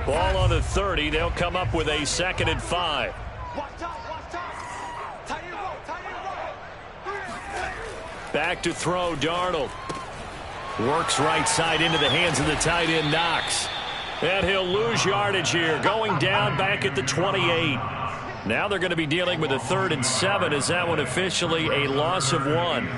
Ball on the 30. They'll come up with a 2nd and 5. Back to throw, Darnold. Works right side into the hands of the tight end, Knox. And he'll lose yardage here, going down back at the 28. Now they're going to be dealing with a 3rd and 7. Is that one officially a loss of 1?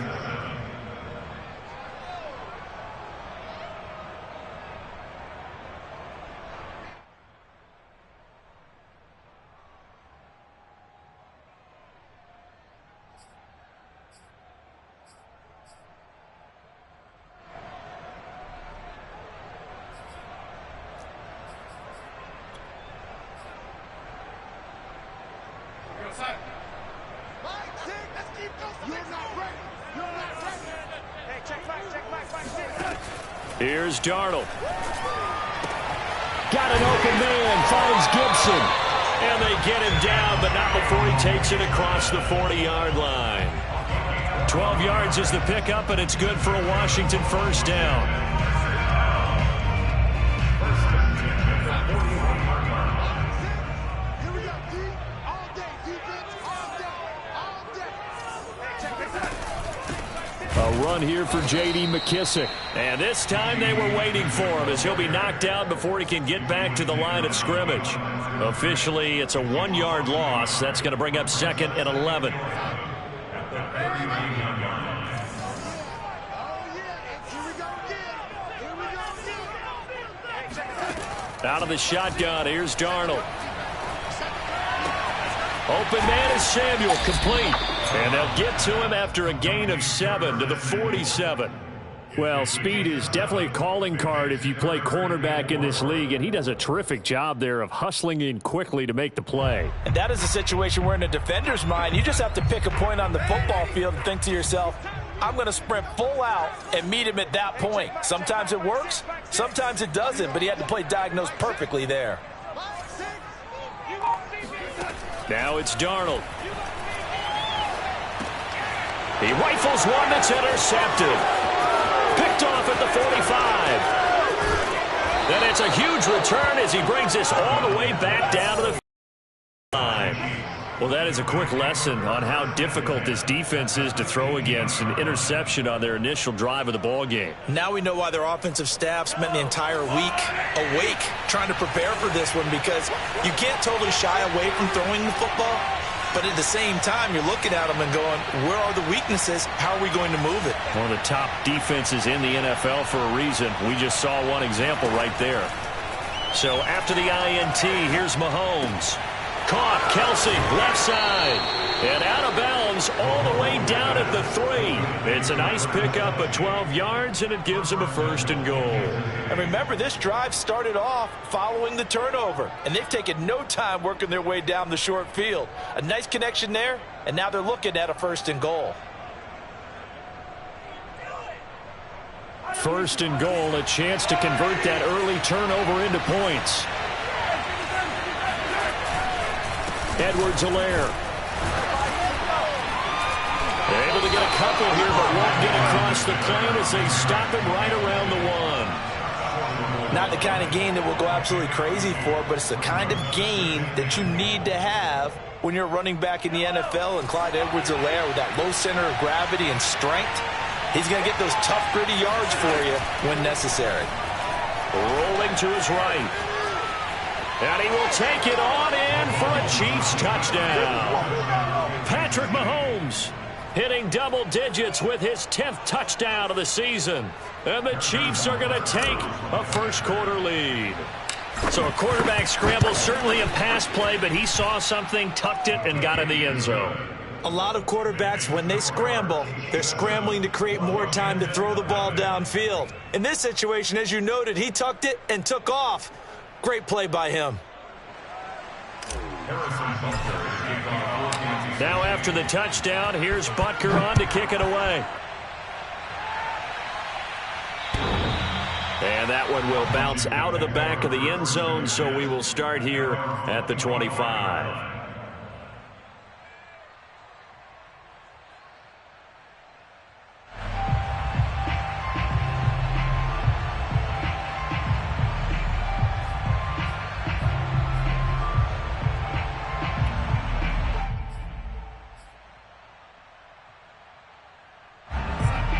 Here's Darnold. Got an open man, finds Gibson. And they get him down, but not before he takes it across the 40-yard line. 12 yards is the pickup, and it's good for a Washington 1st down. A run here for J.D. McKissic. And this time they were waiting for him as he'll be knocked out before he can get back to the line of scrimmage. Officially, it's a 1-yard loss. That's going to bring up 2nd and 11. Out of the shotgun, here's Darnold. Open man is Samuel, complete. And they'll get to him after a gain of 7 to the 47. Well, speed is definitely a calling card if you play cornerback in this league, and he does a terrific job there of hustling in quickly to make the play. And that is a situation where in a defender's mind, you just have to pick a point on the football field and think to yourself, I'm going to sprint full out and meet him at that point. Sometimes it works, sometimes it doesn't, but he had to play diagnosed perfectly there. Now it's Darnold. He rifles one that's intercepted. Picked off at the 45. Then it's a huge return as he brings this all the way back down to the line. Well, that is a quick lesson on how difficult this defense is to throw against. An interception on their initial drive of the ball game. Now we know why their offensive staff spent the entire week awake trying to prepare for this one, because you can't totally shy away from throwing the football. But at the same time, you're looking at them and going, where are the weaknesses? How are we going to move it? One of the top defenses in the NFL for a reason. We just saw one example right there. So after the INT, here's Mahomes. Caught, Kelsey, left side. And out of bounds all the way down at the 3. It's a nice pickup of 12 yards, and it gives him a 1st and goal. And remember, this drive started off following the turnover, and they've taken no time working their way down the short field. A nice connection there, and now they're looking at a 1st and goal. 1st and goal, a chance to convert that early turnover into points. Edwards-Helaire. They're able to get a couple here, but won't get across the plane as they stop him right around the 1. Not the kind of gain that we'll go absolutely crazy for, but it's the kind of gain that you need to have when you're running back in the NFL. And Clyde Edwards-Helaire, with that low center of gravity and strength, he's going to get those tough, gritty yards for you when necessary. Rolling to his right. And he will take it on in for a Chiefs touchdown. Patrick Mahomes hitting double digits with his 10th touchdown of the season. And the Chiefs are going to take a 1st quarter lead. So a quarterback scramble, certainly a pass play, but he saw something, tucked it, and got in the end zone. A lot of quarterbacks, when they scramble, they're scrambling to create more time to throw the ball downfield. In this situation, as you noted, he tucked it and took off. Great play by him. Now after the touchdown, here's Butker on to kick it away. And that one will bounce out of the back of the end zone, so we will start here at the 25.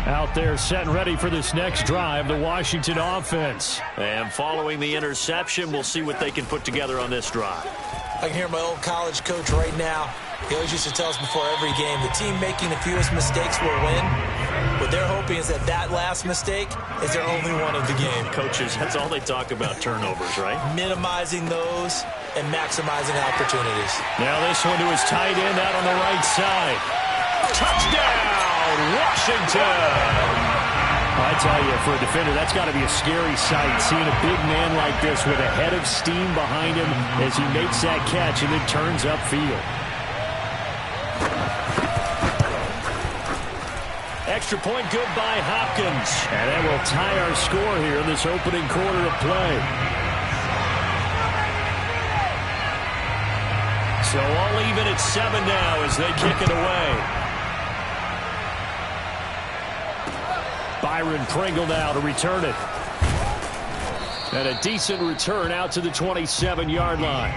Out there set and ready for this next drive, the Washington offense. And following the interception, we'll see what they can put together on this drive. I can hear my old college coach right now. He always used to tell us before every game, the team making the fewest mistakes will win. What they're hoping is that that last mistake is their only one of the game. Coaches, that's all they talk about, turnovers, right? Minimizing those and maximizing opportunities. Now this one to his tight end out on the right side. Touchdown, Washington! I tell you, for a defender, that's got to be a scary sight, seeing a big man like this with a head of steam behind him as he makes that catch and then turns upfield. Extra point good by Hopkins. And that will tie our score here in this opening quarter of play. So all even at 7 now as they kick it away. Byron Pringle now to return it. And a decent return out to the 27-yard line.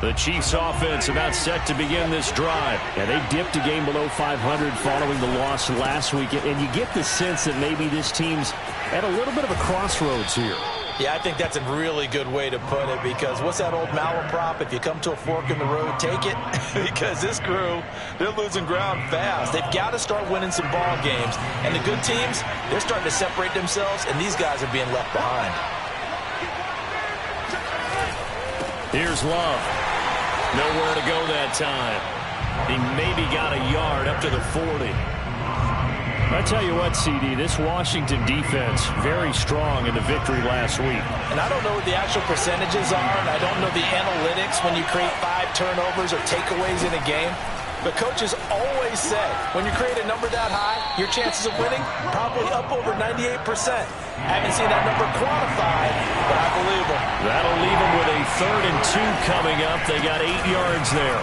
The Chiefs offense about set to begin this drive. Yeah, they dipped a game below 500 following the loss last week. And you get the sense that maybe this team's at a little bit of a crossroads here. Yeah, I think that's a really good way to put it, because what's that old malaprop? If you come to a fork in the road, take it. Because this crew, they're losing ground fast. They've got to start winning some ball games. And the good teams, they're starting to separate themselves, and these guys are being left behind. Here's Love. Nowhere to go that time. He maybe got a yard up to the 40. I tell you what, CD, this Washington defense, very strong in the victory last week. And I don't know what the actual percentages are, and I don't know the analytics when you create 5 turnovers or takeaways in a game. But coaches always say, when you create a number that high, your chances of winning probably up over 98%. Haven't seen that number quantified, but I believe them. That'll leave them with a 3rd and 2 coming up. They got 8 yards there.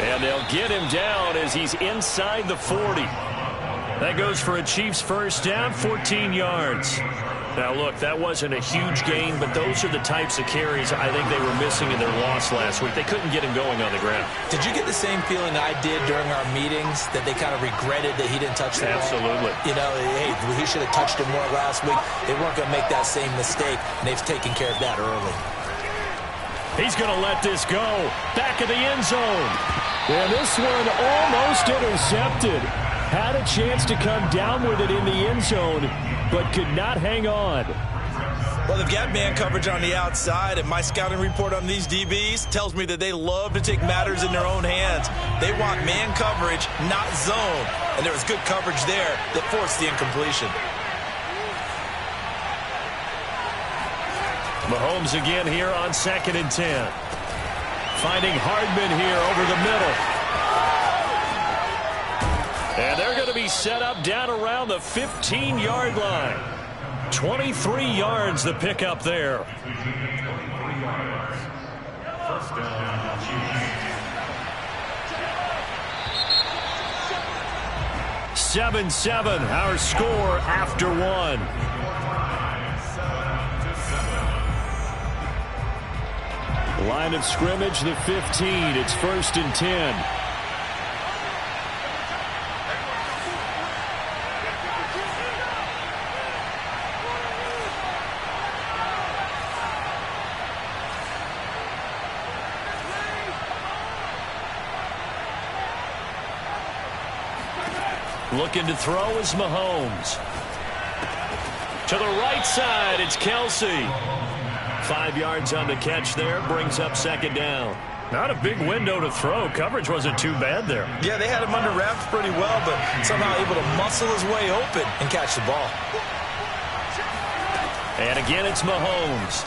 And they'll get him down as he's inside the 40. That goes for a Chiefs first down, 14 yards. Now, look, that wasn't a huge gain, but those are the types of carries I think they were missing in their loss last week. They couldn't get him going on the ground. Did you get the same feeling I did during our meetings, that they kind of regretted that he didn't touch the ball? Absolutely. You know, hey, he should have touched it more last week. They weren't going to make that same mistake, and they've taken care of that early. He's going to let this go. Back of the end zone. And this one almost intercepted. Had a chance to come down with it in the end zone, but could not hang on. Well, they've got man coverage on the outside, and my scouting report on these DBs tells me that they love to take matters in their own hands. They want man coverage, not zone. And there was good coverage there that forced the incompletion. Mahomes again here on 2nd and 10. Finding Hardman here over the middle. And they're going to be set up down around the 15-yard line. 23 yards the pickup there. First down, Chiefs. 7-7, our score after 1. Line of scrimmage, the 15. It's 1st and 10. Looking to throw is Mahomes. To the right side, it's Kelsey. 5 yards on the catch there, brings up 2nd down. Not a big window to throw. Coverage wasn't too bad there. Yeah, they had him under wraps pretty well, but somehow able to muscle his way open and catch the ball. And again, it's Mahomes.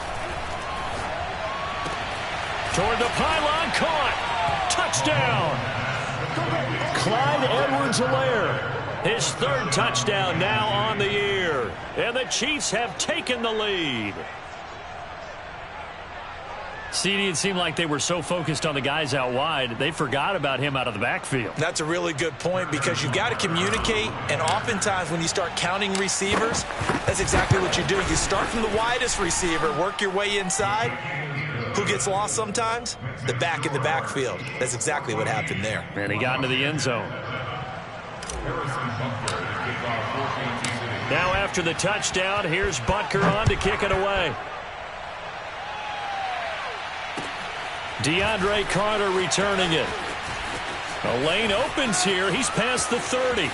Toward the pylon, caught. Touchdown. Clyde Edwards-Helaire. His third touchdown now on the year. And the Chiefs have taken the lead. CD, it seemed like they were so focused on the guys out wide, they forgot about him out of the backfield. That's a really good point because you've got to communicate, and oftentimes when you start counting receivers, that's exactly what you do. You start from the widest receiver, work your way inside. Who gets lost sometimes? The back in the backfield. That's exactly what happened there. And he got into the end zone. Now after the touchdown, here's Butker on to kick it away. DeAndre Carter returning it. A lane opens here. He's past the 30.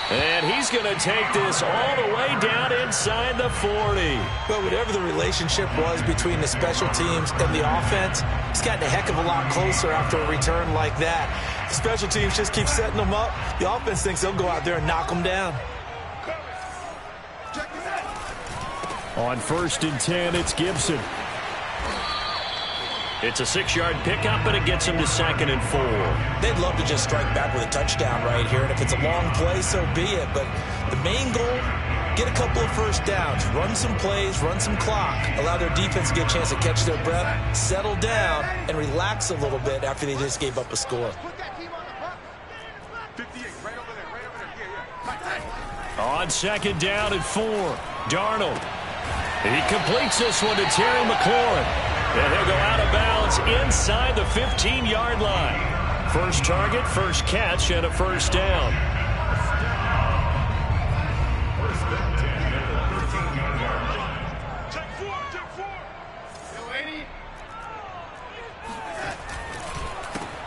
And he's going to take this all the way down inside the 40. But whatever the relationship was between the special teams and the offense, it's gotten a heck of a lot closer after a return like that. The special teams just keep setting them up. The offense thinks they'll go out there and knock them down. On 1st and 10, it's Gibson. It's a 6-yard pickup, but it gets him to 2nd and 4. They'd love to just strike back with a touchdown right here, and if it's a long play, so be it. But the main goal, get a couple of first downs, run some plays, run some clock, allow their defense to get a chance to catch their breath, settle down, and relax a little bit after they just gave up a score. On 2nd down and 4, Darnold. He completes this one to Terry McLaurin. And he'll go out of bounds inside the 15-yard line. First target, first catch, and a first down.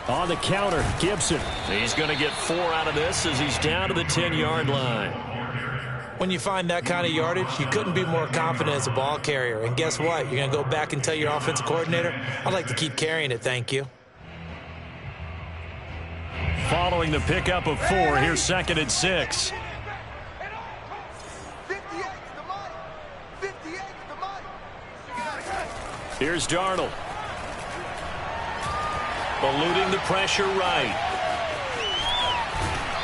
On the counter, Gibson. He's going to get 4 out of this as he's down to the 10-yard line. When you find that kind of yardage, you couldn't be more confident as a ball carrier. And guess what? You're going to go back and tell your offensive coordinator, I'd like to keep carrying it, thank you. Following the pickup of 4, here's 2nd and 6. Here's Darnold. Eluding the pressure right.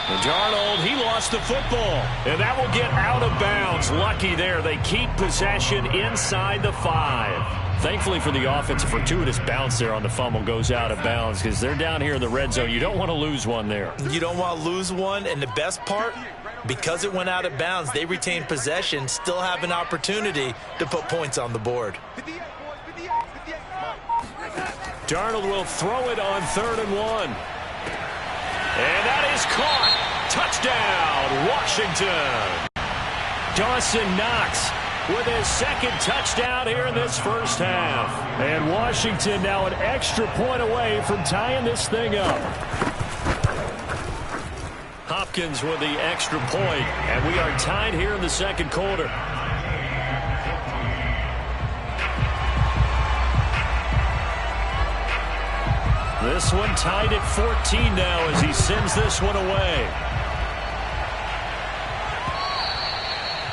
And Darnold, he lost the football. And that will get out of bounds. Lucky there. They keep possession inside the 5. Thankfully for the offense, a fortuitous bounce there on the fumble goes out of bounds because they're down here in the red zone. You don't want to lose one there. You don't want to lose one. And the best part, because it went out of bounds, they retain possession, still have an opportunity to put points on the board. Darnold will throw it on 3rd and 1. And that is caught. Touchdown, Washington. Dawson Knox with his 2nd touchdown here in this first half. And Washington now an extra point away from tying this thing up. Hopkins with the extra point, and we are tied here in the 2nd quarter. This one tied at 14 now as he sends this one away.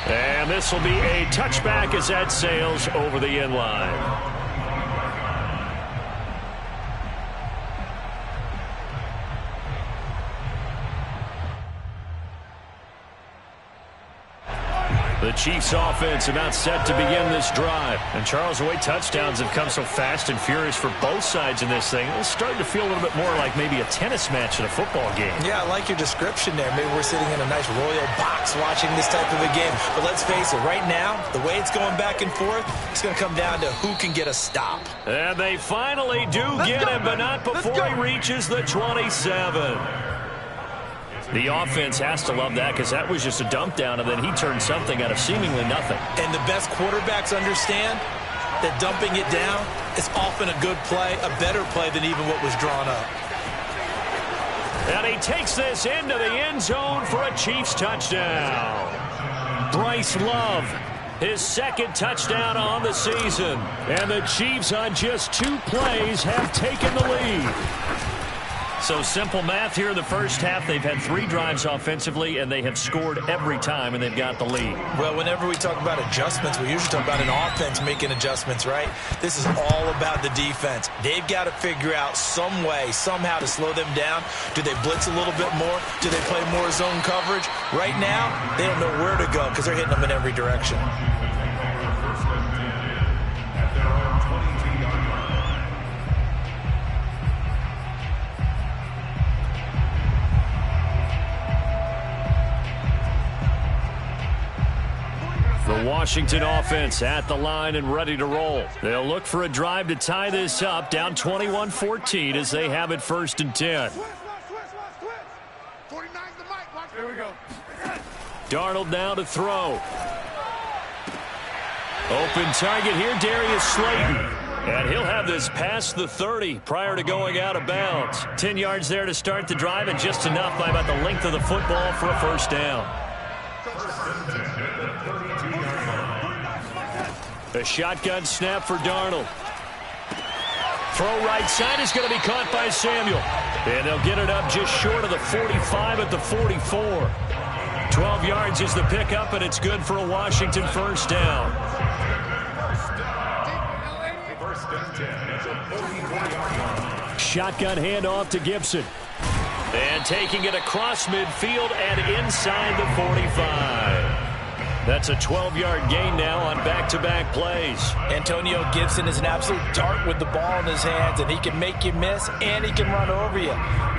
And this will be a touchback as that sails over the end line. The Chiefs offense about set to begin this drive. And Charles, the way touchdowns have come so fast and furious for both sides in this thing, it's starting to feel a little bit more like maybe a tennis match in a football game. Yeah, I like your description there. Maybe we're sitting in a nice royal box watching this type of a game. But let's face it, right now, the way it's going back and forth, it's going to come down to who can get a stop. And they finally do get him, but not before he reaches the 27. The offense has to love that because that was just a dump down, and then he turned something out of seemingly nothing. And the best quarterbacks understand that dumping it down is often a good play, a better play than even what was drawn up. And he takes this into the end zone for a Chiefs touchdown. Bryce Love, his 2nd touchdown on the season. And the Chiefs on just 2 plays have taken the lead. So simple math here in the first half. They've had 3 drives offensively, and they have scored every time, and they've got the lead. Well, whenever we talk about adjustments, we usually talk about an offense making adjustments, right? This is all about the defense. They've got to figure out some way, somehow to slow them down. Do they blitz a little bit more? Do they play more zone coverage? Right now, they don't know where to go because they're hitting them in every direction. The Washington offense at the line and ready to roll. They'll look for a drive to tie this up, down 21-14 as they have it 1st and 10. Here we go. Darnold now to throw. Open target here, Darius Slayton. And he'll have this past the 30 prior to going out of bounds. 10 yards there to start the drive, and just enough by about the length of the football for a 1st down. A shotgun snap for Darnold. Throw right side is going to be caught by Samuel. And they'll get it up just short of the 45 at the 44. 12 yards is the pickup, and it's good for a Washington 1st down. Shotgun handoff to Gibson. And taking it across midfield and inside the 45. That's a 12-yard gain now on back-to-back plays. Antonio Gibson is an absolute dart with the ball in his hands, and he can make you miss, and he can run over you.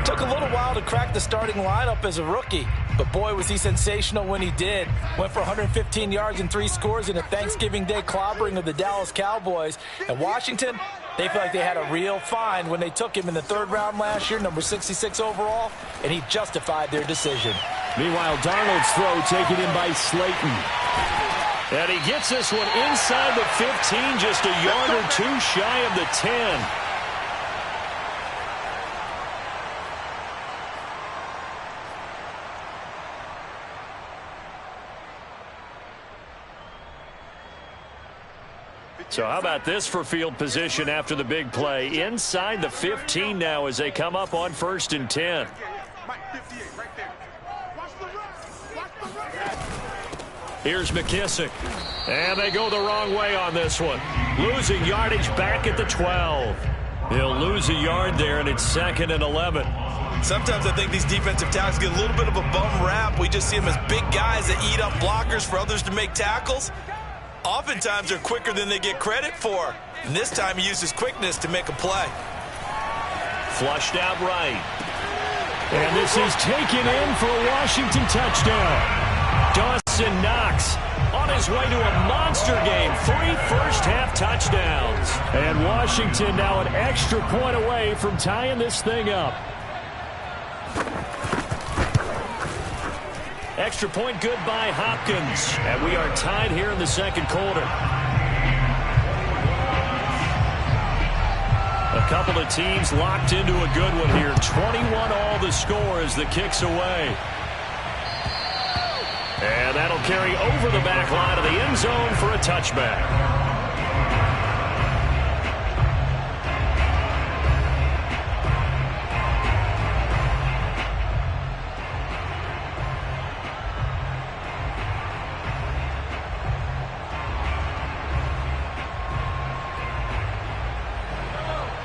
Took a little while to crack the starting lineup as a rookie, but boy, was he sensational when he did. Went for 115 yards and 3 scores in a Thanksgiving Day clobbering of the Dallas Cowboys. And Washington, they feel like they had a real find when they took him in the 3rd round last year, number 66 overall, and he justified their decision. Meanwhile, Darnold's throw taken in by Slayton. And he gets this one inside the 15, just a yard or 2 shy of the 10. So how about this for field position after the big play? Inside the 15 now as they come up on 1st and 10. Here's McKissick. And they go the wrong way on this one. Losing yardage back at the 12. He'll lose a yard there, and it's 2nd and 11. Sometimes I think these defensive tackles get a little bit of a bum rap. We just see them as big guys that eat up blockers for others to make tackles. Oftentimes they're quicker than they get credit for. And this time he uses quickness to make a play. Flushed out right. And this is taken in for a Washington touchdown. Dawson Knox on his way to a monster game. 3 first-half touchdowns. And Washington now an extra point away from tying this thing up. Extra point good by Hopkins. And we are tied here in the 2nd quarter. A couple of teams locked into a good one here. 21 all the score as the kick's away. And that'll carry over the back line of the end zone for a touchback.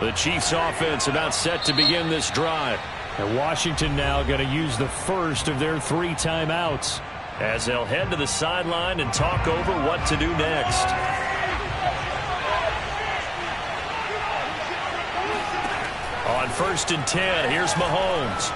The Chiefs offense about set to begin this drive. And Washington now going to use the first of their 3 timeouts as they'll head to the sideline and talk over what to do next. On 1st and 10, here's Mahomes.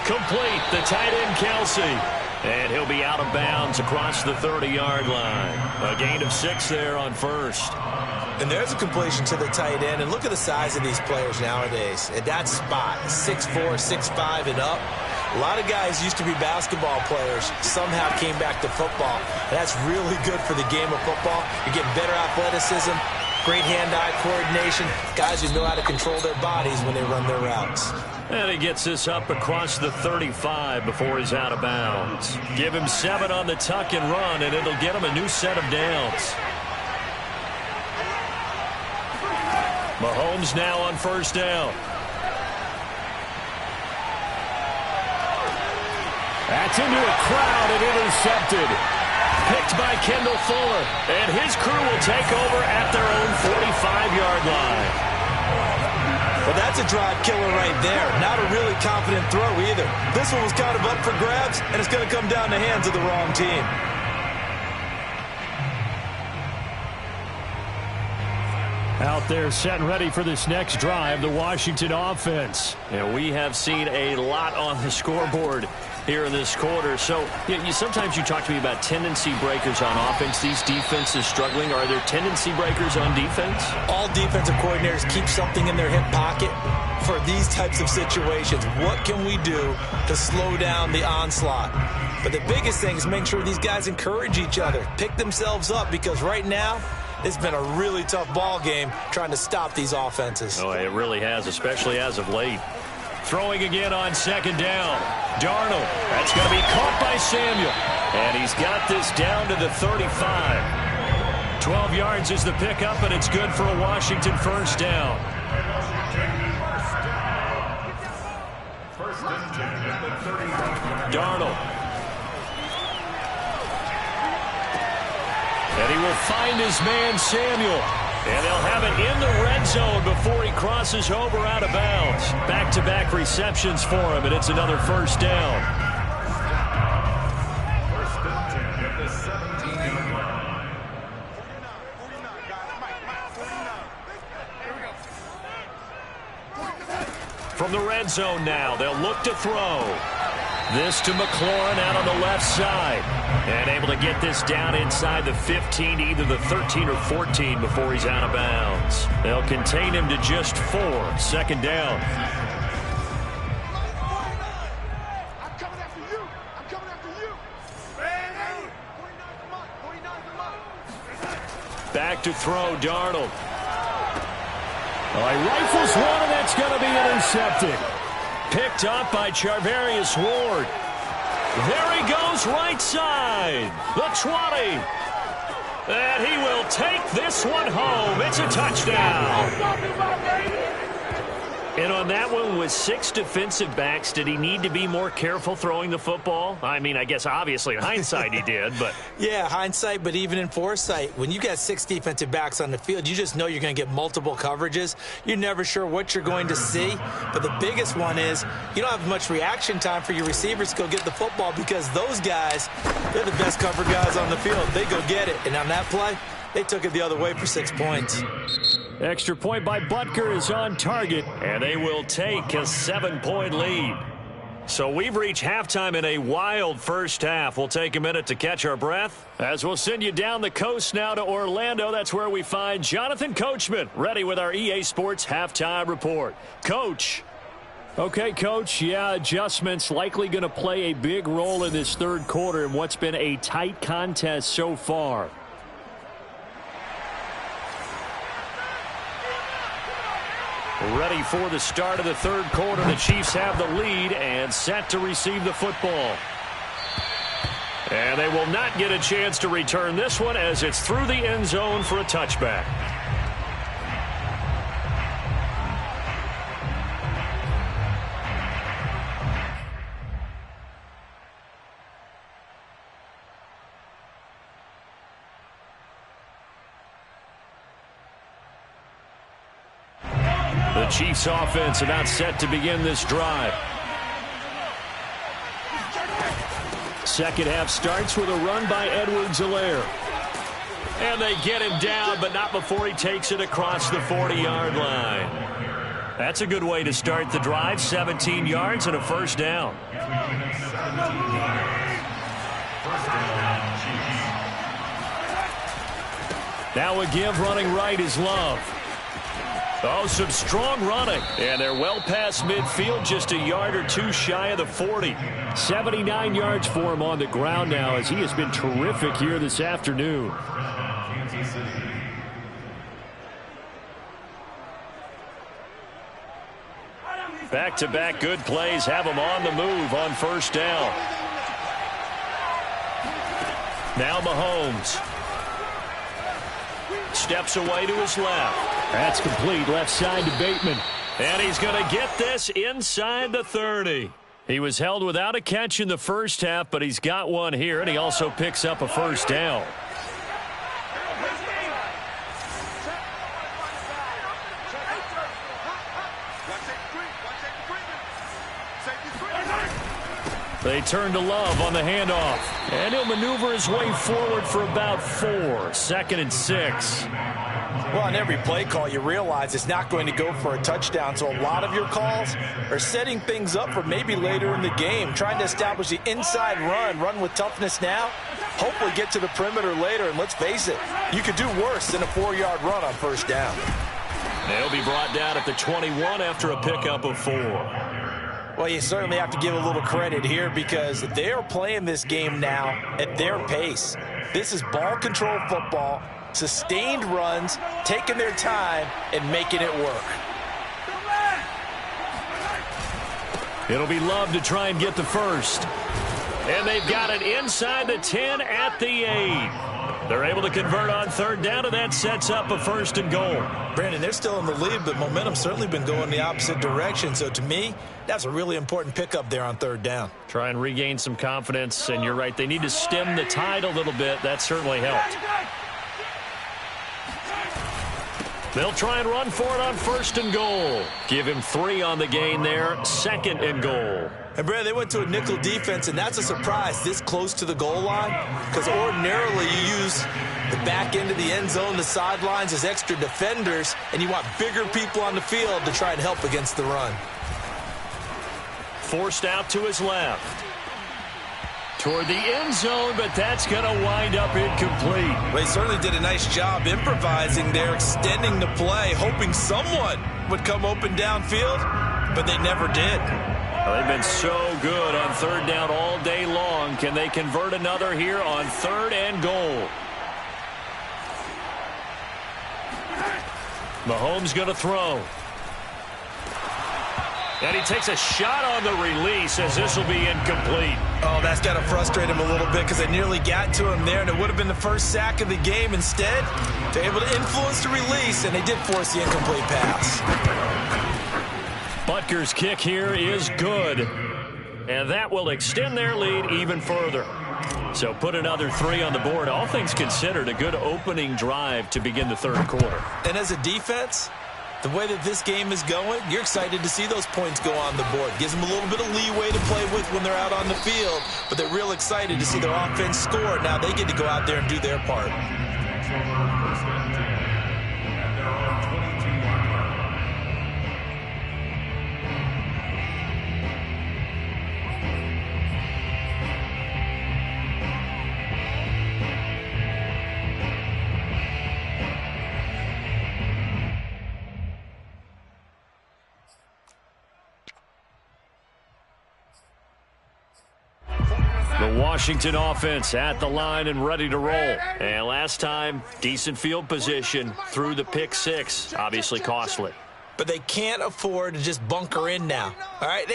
Complete, the tight end Kelsey. And he'll be out of bounds across the 30-yard line. A gain of 6 there on 1st. And there's a completion to the tight end. And look at the size of these players nowadays. At that spot, 6'4", 6'5", and up. A lot of guys used to be basketball players, somehow came back to football. And that's really good for the game of football. You're getting better athleticism, great hand-eye coordination, guys who know how to control their bodies when they run their routes. And he gets this up across the 35 before he's out of bounds. Give him 7 on the tuck and run, and it'll get him a new set of downs. Mahomes now on 1st down. That's into a crowd and intercepted. Picked by Kendall Fuller. And his crew will take over at their own 45-yard line. Well, that's a drive killer right there. Not a really confident throw either. This one was kind of up for grabs, and it's going to come down the hands of the wrong team. Out there set and ready for this next drive, the Washington offense. And we have seen a lot on the scoreboard here in this quarter. So sometimes you talk to me about tendency breakers on offense. These defenses struggling. Are there tendency breakers on defense? All defensive coordinators keep something in their hip pocket for these types of situations. What can we do to slow down the onslaught? But the biggest thing is make sure these guys encourage each other, pick themselves up, because right now it's been a really tough ball game trying to stop these offenses. Oh, it really has, especially as of late. Throwing again on second down. Darnold. That's going to be caught by Samuel. And he's got this down to the 35. 12 yards is the pickup, and it's good for a Washington first down. Darnold. And he will find his man, Samuel. And they'll have it in the red zone before he crosses over out of bounds. Back-to-back receptions for him, and it's another first down. From the red zone now, they'll look to throw. This to McLaurin out on the left side. And able to get this down inside the 15, either the 13 or 14 before he's out of bounds. They'll contain him to just 4. Second down. I'm coming after you. I'm coming after you. Back to throw, Darnold. He rifles one, and that's going to be intercepted. Picked up by Charvarius Ward. There he goes, right side. The 20. And he will take this one home. It's a touchdown. And on that one, with 6 defensive backs, did he need to be more careful throwing the football? I mean, I guess obviously in hindsight he did, but... Yeah, hindsight, but even in foresight, when you got 6 defensive backs on the field, you just know you're going to get multiple coverages. You're never sure what you're going to see. But the biggest one is you don't have much reaction time for your receivers to go get the football, because those guys, they're the best covered guys on the field. They go get it. And on that play, they took it the other way for 6 points. Extra point by Butker is on target, and they will take a 7-point lead. So we've reached halftime in a wild first half. We'll take a minute to catch our breath as we'll send you down the coast now to Orlando. That's where we find Jonathan Coachman ready with our EA Sports halftime report. Coach. Okay, Coach, adjustments likely going to play a big role in this third quarter in what's been a tight contest so far. Ready for the start of the third quarter. The Chiefs have the lead and set to receive the football. And they will not get a chance to return this one as it's through the end zone for a touchback. The Chiefs offense about set to begin this drive. Second half starts with a run by Edwards-Helaire. And they get him down, but not before he takes it across the 40-yard line. That's a good way to start the drive. 17 yards and a first down. Now a give running right is Love. Oh, some strong running. And they're well past midfield, just a yard or two shy of the 40. 79 yards for him on the ground now, as he has been terrific here this afternoon. Back-to-back good plays have him on the move on first down. Now Mahomes. Steps away to his left. That's complete, left side to Bateman. And he's going to get this inside the 30. He was held without a catch in the first half, but he's got one here, and he also picks up a first down. They turn to Love on the handoff, and he'll maneuver his way forward for about 4. 2nd and 6. Well, on every play call, you realize it's not going to go for a touchdown, so a lot of your calls are setting things up for maybe later in the game, trying to establish the inside run with toughness now, hopefully get to the perimeter later, and let's face it, you could do worse than a 4-yard run on first down. They'll be brought down at the 21 after a pickup of 4. Well, you certainly have to give a little credit here because they are playing this game now at their pace. This is ball control football, sustained runs, taking their time, and making it work. It'll be Love to try and get the first. And they've got it inside the 10 at the 8. They're able to convert on 3rd down, and that sets up a 1st and goal. Brandon, they're still in the lead, but momentum's certainly been going the opposite direction. So to me, that's a really important pickup there on 3rd down. Try and regain some confidence, and you're right. They need to stem the tide a little bit. That certainly helped. They'll try and run for it on 1st and goal. Give him 3 on the gain there. 2nd and goal. And, Brad, they went to a nickel defense, and that's a surprise this close to the goal line because ordinarily you use the back end of the end zone, the sidelines as extra defenders, and you want bigger people on the field to try and help against the run. Forced out to his left. Toward the end zone, but that's going to wind up incomplete. Well, he certainly did a nice job improvising there, extending the play, hoping someone would come open downfield, but they never did. Well, they've been so good on 3rd down all day long. Can they convert another here on 3rd and goal? Mahomes going to throw. And he takes a shot on the release as this will be incomplete. Oh, that's got to frustrate him a little bit because they nearly got to him there, and it would have been the first sack of the game. Instead, they're able to influence the release, and they did force the incomplete pass. Butker's kick here is good, and that will extend their lead even further. So put another 3 on the board. All things considered, a good opening drive to begin the 3rd quarter. And as a defense, the way that this game is going, you're excited to see those points go on the board. Gives them a little bit of leeway to play with when they're out on the field, but they're real excited to see their offense score. Now they get to go out there and do their part. The Washington offense at the line and ready to roll. And last time, decent field position through the pick 6. Obviously costly. But they can't afford to just bunker in now. All right,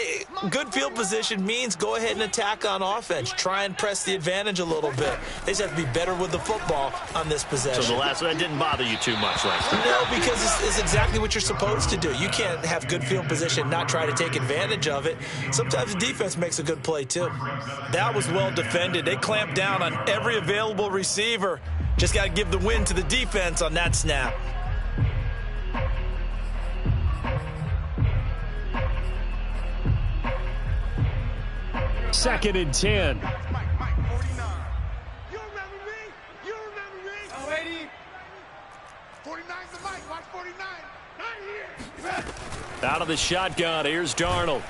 good field position means go ahead and attack on offense. Try and press the advantage a little bit. They just have to be better with the football on this possession. So the last one didn't bother you too much last time? No, because it's exactly what you're supposed to do. You can't have good field position and not try to take advantage of it. Sometimes the defense makes a good play too. That was well defended. They clamped down on every available receiver. Just got to give the win to the defense on that snap. Second and 10. Mike, 49. You remember me? You remember me? Oh, 80. 49's the Mike. Watch 49. Right here. Out of the shotgun, here's Darnold.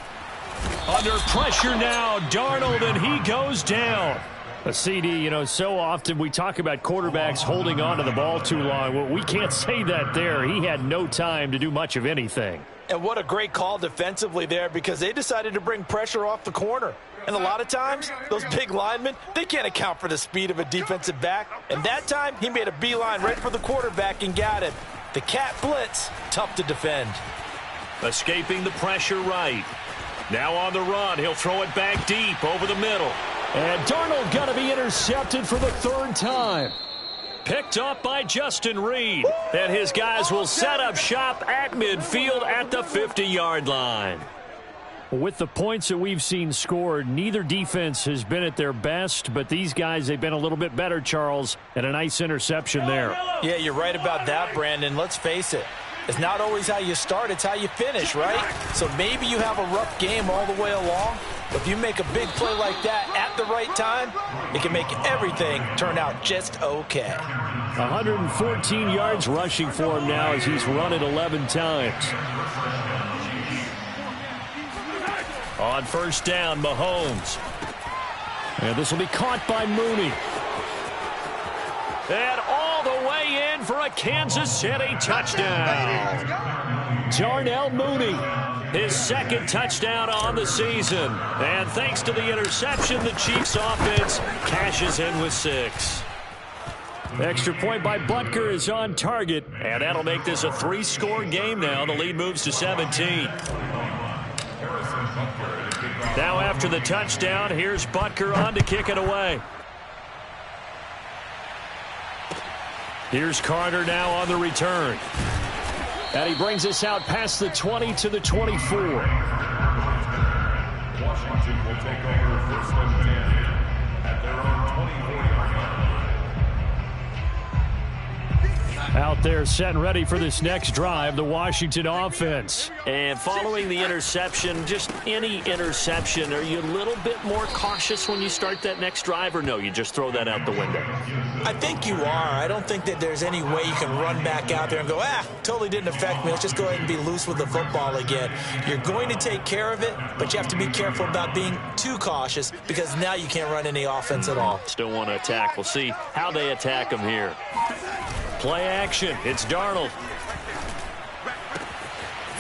Under pressure now, Darnold, and he goes down. A CD, you know, so often we talk about quarterbacks holding on to the ball too long. Well, we can't say that there. He had no time to do much of anything. And what a great call defensively there because they decided to bring pressure off the corner. And a lot of times, those big linemen, they can't account for the speed of a defensive back. And that time, he made a beeline right for the quarterback and got him. The cat blitz, tough to defend. Escaping the pressure right. Now on the run, he'll throw it back deep over the middle. And Darnold got to be intercepted for the 3rd time. Picked up by Justin Reed. And his guys will set up shop at midfield at the 50-yard line. With the points that we've seen scored, neither defense has been at their best, but these guys, they've been a little bit better, Charles, and a nice interception there. Yeah, you're right about that, Brandon. Let's face it. It's not always how you start, it's how you finish, right? So maybe you have a rough game all the way along, but if you make a big play like that at the right time, it can make everything turn out just okay. 114 yards rushing for him now as he's run it 11 times. On first down, Mahomes. And this will be caught by Mooney. And all the way in for a Kansas City touchdown. Darnell Mooney, his second touchdown on the season. And thanks to the interception, the Chiefs offense cashes in with 6. Extra point by Butker is on target. And that'll make this a 3-score game now. The lead moves to 17. Now after the touchdown, here's Butker on to kick it away. Here's Carter now on the return. And he brings us out past the 20 to the 24. Washington will take over first and 10 at their own 24-yard line. Out there set and ready for this next drive, the Washington offense. And following the interception, just any interception, are you a little bit more cautious when you start that next drive, or no, you just throw that out the window? I think you are. I don't think that there's any way you can run back out there and go, totally didn't affect me. Let's just go ahead and be loose with the football again. You're going to take care of it, but you have to be careful about being too cautious because now you can't run any offense at all. Still want to attack. We'll see how they attack them here. Play action. It's Darnold.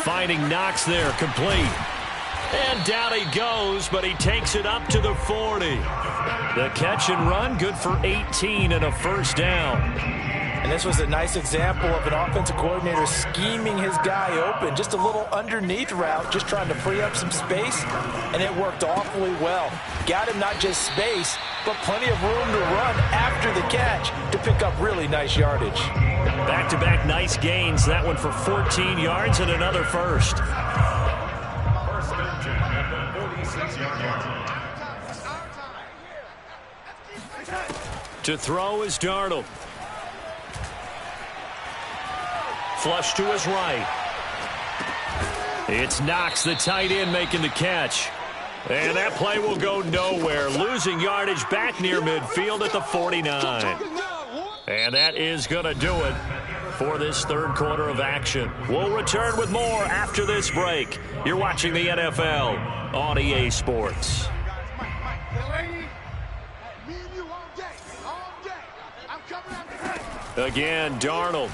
Finding Knox there, complete. And down he goes, but he takes it up to the 40. The catch and run, good for 18 and a first down. And this was a nice example of an offensive coordinator scheming his guy open. Just a little underneath route, just trying to free up some space, and it worked awfully well. Got him not just space, but plenty of room to run after the catch to pick up really nice yardage. Back-to-back nice gains. That one for 14 yards and another first. First and 10 at the 46-yard line. To throw is Darnold. Flush to his right. It's Knox, the tight end, making the catch. And that play will go nowhere. Losing yardage back near midfield at the 49. And that is going to do it for this third quarter of action. We'll return with more after this break. You're watching the NFL on EA Sports. Again, Darnold.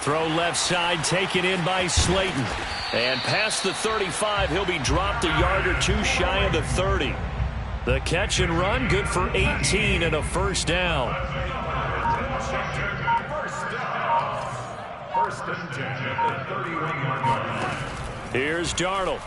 Throw left side, taken in by Slayton. And past the 35, he'll be dropped a yard or two shy of the 30. The catch and run, good for 18 and a first down. First and 10 at the 31-yard line. Here's Darnold.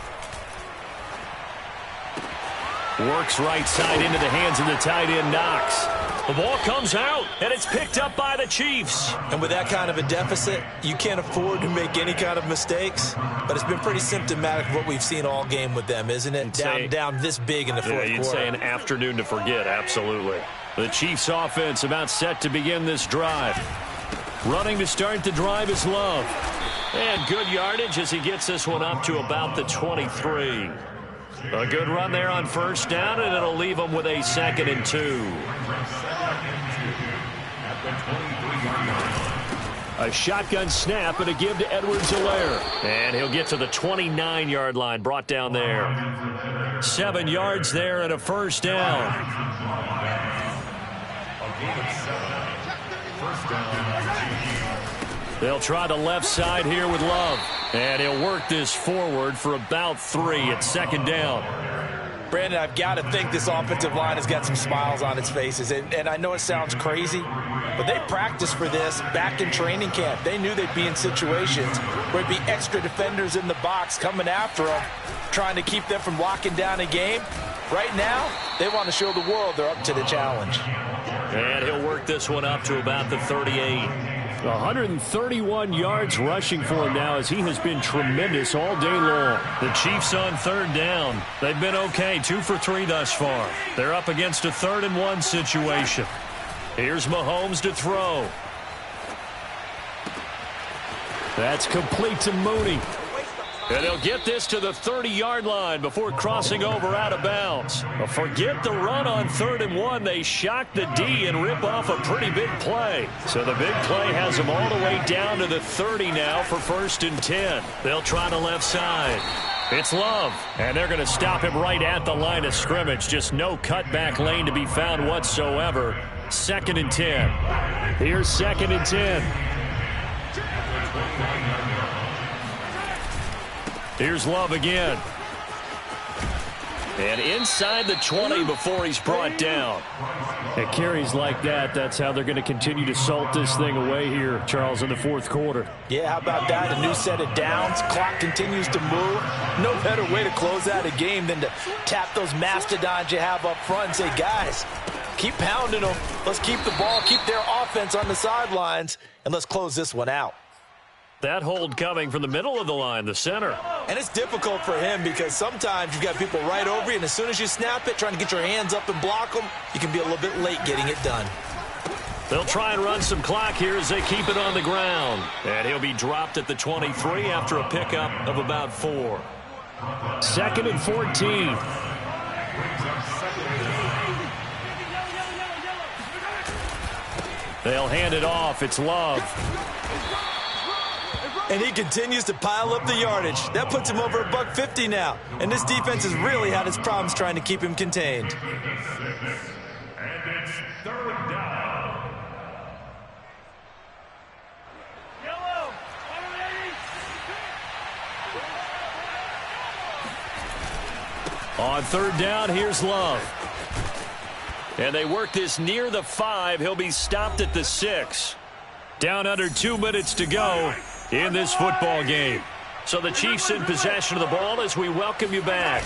Works right side into the hands of the tight end, Knox. The ball comes out, and it's picked up by the Chiefs. And with that kind of a deficit, you can't afford to make any kind of mistakes. But it's been pretty symptomatic of what we've seen all game with them, isn't it? Down this big in the fourth quarter. You'd say an afternoon to forget, absolutely. The Chiefs offense about set to begin this drive. Running to start the drive is Love. And good yardage as he gets this one up to about the 23. A good run there on first down, and it'll leave them with a 2nd and 2. A shotgun snap and a give to Edwards-Helaire. And he'll get to the 29-yard line, brought down there. 7 yards there and a first down. They'll try the left side here with Love. And he'll work this forward for about 3 at 2nd down. Brandon, I've got to think this offensive line has got some smiles on its faces. And I know it sounds crazy, but they practiced for this back in training camp. They knew they'd be in situations where it'd be extra defenders in the box coming after them, trying to keep them from locking down a game. Right now, they want to show the world they're up to the challenge. And he'll work this one up to about the 38. 131 yards rushing for him now as he has been tremendous all day long. The Chiefs on third down. They've been okay, 2 for 3 thus far. They're up against a 3rd and 1 situation. Here's Mahomes to throw. That's complete to Mooney. And he'll get this to the 30-yard line before crossing over out of bounds. But forget the run on 3rd and 1. They shock the D and rip off a pretty big play. So the big play has them all the way down to the 30 now for 1st and 10. They'll try the left side. It's Love, and they're going to stop him right at the line of scrimmage. Just no cutback lane to be found whatsoever. 2nd and 10. Here's 2nd and 10. Here's Love again. And inside the 20 before he's brought down. At carries like that, that's how they're going to continue to salt this thing away here, Charles, in the 4th quarter. Yeah, how about that? A new set of downs. Clock continues to move. No better way to close out a game than to tap those mastodons you have up front and say, guys, keep pounding them. Let's keep the ball, keep their offense on the sidelines, and let's close this one out. That hold coming from the middle of the line, the center. And it's difficult for him because sometimes you've got people right over you, and as soon as you snap it, trying to get your hands up and block them, you can be a little bit late getting it done. They'll try and run some clock here as they keep it on the ground. And he'll be dropped at the 23 after a pickup of about 4. 2nd and 14. They'll hand it off. It's Love. And he continues to pile up the yardage. That puts him over $150 now. And this defense has really had its problems trying to keep him contained. And it's 3rd down. On 3rd down, here's Love. And they work this near the 5. He'll be stopped at the 6. Down under 2 minutes to go in this football game. So the Chiefs in possession of the ball as we welcome you back.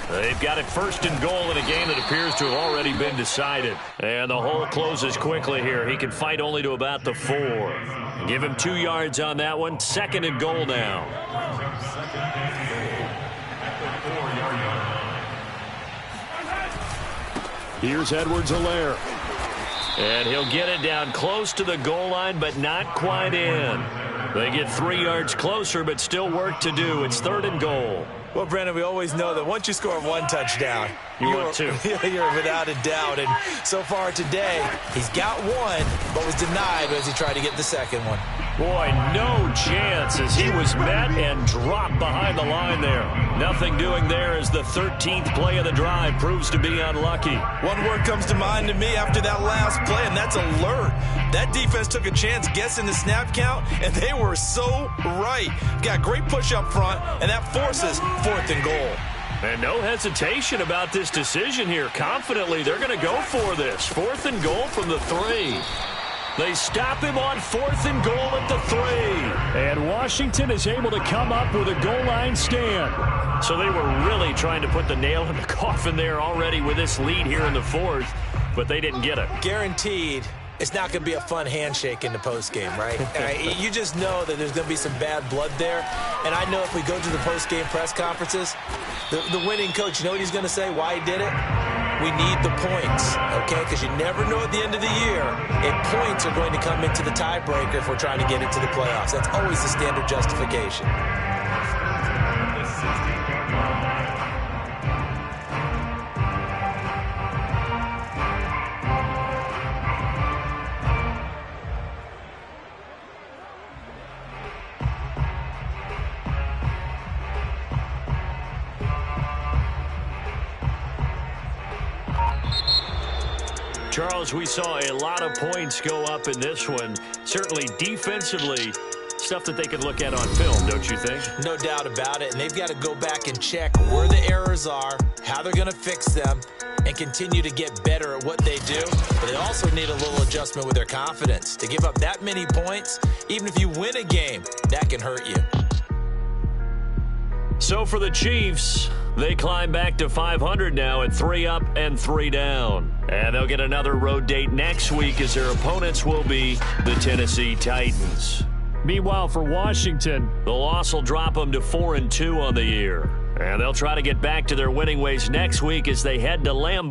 They've got it 1st and goal in a game that appears to have already been decided. And the hole closes quickly here. He can fight only to about the 4. Give him 2 yards on that one. 2nd and goal now. Here's Edwards-Helaire. And he'll get it down close to the goal line, but not quite in. They get 3 yards closer, but still work to do. It's 3rd and goal. Well, Brandon, we always know that once you score 1 touchdown, you're 2. You're without a doubt. And so far today, he's got 1, but was denied as he tried to get the 2nd one. Boy, no chance as he was met and dropped behind the line there. Nothing doing there as the 13th play of the drive proves to be unlucky. One word comes to mind to me after that last play, and that's alert. That defense took a chance guessing the snap count, and they were so right. Got great push up front, and that forces 4th and goal. And no hesitation about this decision here. Confidently, they're going to go for this. 4th and goal from the 3. They stop him on 4th and goal at the 3. And Washington is able to come up with a goal line stand. So they were really trying to put the nail in the coffin there already with this lead here in the 4th, but they didn't get it. Guaranteed it's not going to be a fun handshake in the postgame, right? You just know that there's going to be some bad blood there. And I know if we go to the postgame press conferences, the winning coach, you know what he's going to say, why he did it? We need the points, okay? Because you never know at the end of the year if points are going to come into the tiebreaker if we're trying to get into the playoffs. That's always the standard justification. Charles, we saw a lot of points go up in this one. Certainly defensively, stuff that they could look at on film, don't you think? No doubt about it. And they've got to go back and check where the errors are, how they're going to fix them, and continue to get better at what they do. But they also need a little adjustment with their confidence. To give up that many points, even if you win a game, that can hurt you. So for the Chiefs, They climb back to 500 now at 3 up and 3 down. And they'll get another road date next week as their opponents will be the Tennessee Titans. Meanwhile, for Washington, the loss will drop them to 4-2 on the year. And they'll try to get back to their winning ways next week as they head to Lambeau.